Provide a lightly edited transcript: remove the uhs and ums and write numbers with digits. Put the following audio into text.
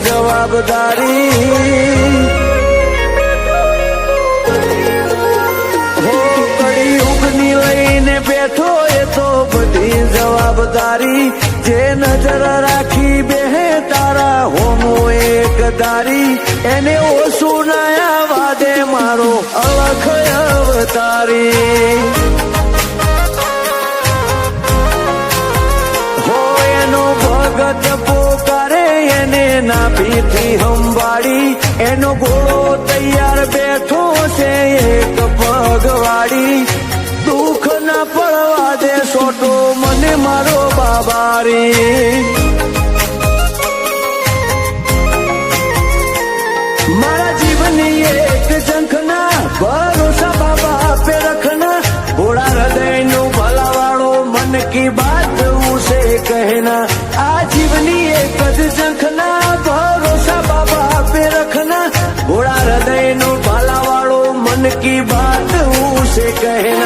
જવાબદારી હો કળિયુગની લઈને બેઠો એ તો બધી જવાબદારી જે નજર રાખી બેહે તારા હોમો એક દારી એને ઓછું નાયા વાદે મારો અલખ અવતારી હો એનો ભગત પોકારે એને નાભીથી સંભાળી એનો ઘોડો તૈયાર બેઠો છે એક પગવાડી દુઃખ ના પડવા દે સોટો મને મારો બાબારી મારા જીવની એક ઝંખના ભરોસા બાબા આપે રખના ઘોડા હૃદયનું ભલાવાળો મન કી બાત ઉસે કહેના આ જીવની એક જ ઝંખના ભરોસા બાબા આપે રખના ઘોડા હૃદયનું ભલાવાળો મન કી બાત ઉસે કહેના